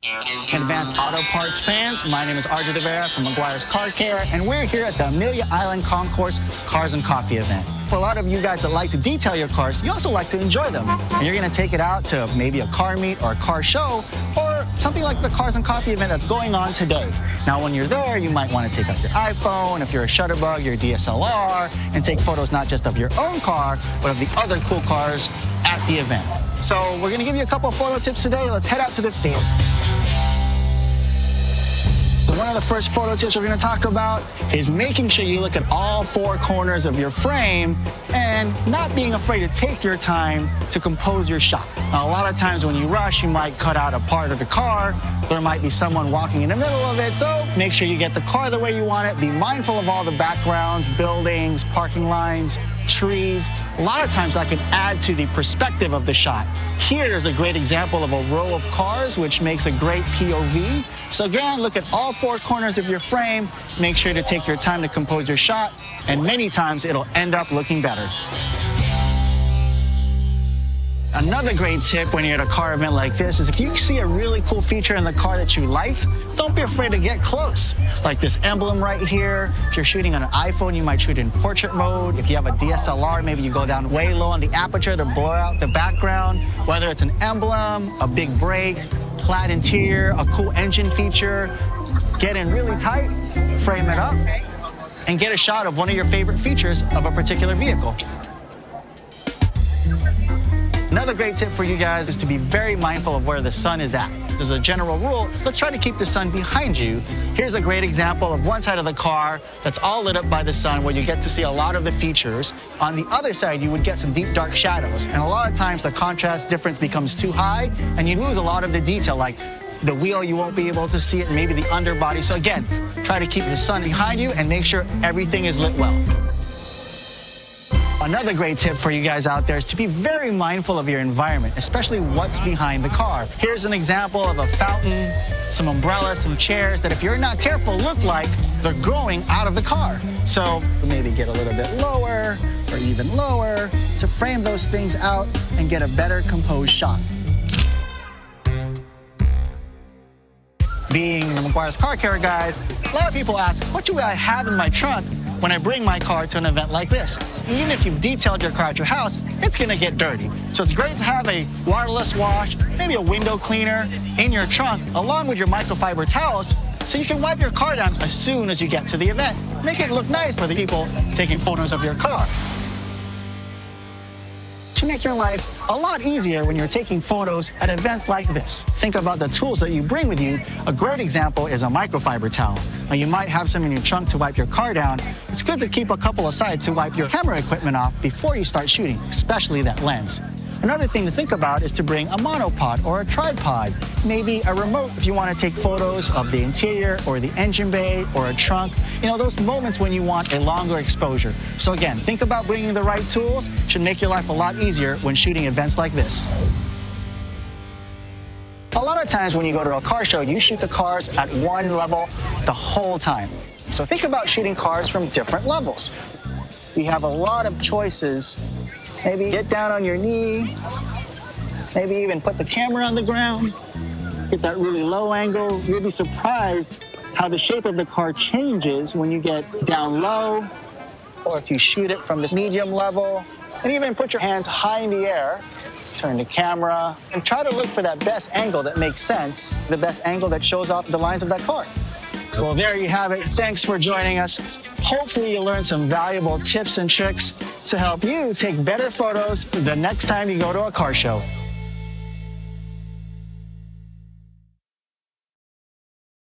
Advanced Auto Parts fans, my name is RJ De Vera from Meguiar's Car Care, and we're here at the Amelia Island Concourse Cars and Coffee event. For a lot of you guys that like to detail your cars, you also like to enjoy them. And you're going to take it out to maybe a car meet or a car show, or something like the Cars and Coffee event that's going on today. Now, when you're there, you might want to take out your iPhone, if you're a Shutterbug, your DSLR, and take photos not just of your own car, but of the other cool cars at the event. So we're going to give you a couple of photo tips today. Let's head out to the field. One of the first photo tips we're going to talk about is making sure you look at all four corners of your frame and not being afraid to take your time to compose your shot. Now, a lot of times when you rush, you might cut out a part of the car. There might be someone walking in the middle of it, so make sure you get the car the way you want it. Be mindful of all the backgrounds, buildings, parking lines, trees. A lot of times that can add to the perspective of the shot. Here's a great example of a row of cars, which makes a great POV. So again, look at all four corners of your frame. Make sure to take your time to compose your shot, and many times it'll end up looking better. Another great tip when you're at a car event like this is if you see a really cool feature in the car that you like, don't be afraid to get close. Like this emblem right here. If you're shooting on an iPhone, you might shoot in portrait mode. If you have a DSLR, maybe you go down way low on the aperture to blur out the background. Whether it's an emblem, a big brake, plaid interior, a cool engine feature, get in really tight, frame it up, and get a shot of one of your favorite features of a particular vehicle. Another great tip for you guys is to be very mindful of where the sun is at. As a general rule, let's try to keep the sun behind you. Here's a great example of one side of the car that's all lit up by the sun where you get to see a lot of the features. On the other side, you would get some deep, dark shadows. And a lot of times the contrast difference becomes too high and you lose a lot of the detail, like the wheel, you won't be able to see it, and maybe the underbody. So again, try to keep the sun behind you and make sure everything is lit well. Another great tip for you guys out there is to be very mindful of your environment, especially what's behind the car. Here's an example of a fountain, some umbrellas, some chairs that if you're not careful look like they're growing out of the car. So maybe get a little bit lower or even lower to frame those things out and get a better composed shot. Being the Meguiar's Car Care guys, a lot of people ask, what do I have in my trunk when I bring my car to an event like this? Even if you've detailed your car at your house, it's gonna get dirty. So it's great to have a waterless wash, maybe a window cleaner in your trunk, along with your microfiber towels, so you can wipe your car down as soon as you get to the event. Make it look nice for the people taking photos of your car. To make your life a lot easier when you're taking photos at events like this, think about the tools that you bring with you. A great example is a microfiber towel. Now, you might have some in your trunk to wipe your car down. It's good to keep a couple aside to wipe your camera equipment off before you start shooting, especially that lens. Another thing to think about is to bring a monopod or a tripod, maybe a remote if you want to take photos of the interior or the engine bay or a trunk. You know, those moments when you want a longer exposure. So again, think about bringing the right tools. Should make your life a lot easier when shooting events like this. A lot of times when you go to a car show, you shoot the cars at one level the whole time. So think about shooting cars from different levels. You have a lot of choices. Maybe get down on your knee, maybe even put the camera on the ground, get that really low angle. You'll be surprised how the shape of the car changes when you get down low, or if you shoot it from this medium level, and even put your hands high in the air, turn the camera, and try to look for that best angle that makes sense, the best angle that shows off the lines of that car. Well, there you have it. Thanks for joining us. Hopefully you learned some valuable tips and tricks to help you take better photos the next time you go to a car show.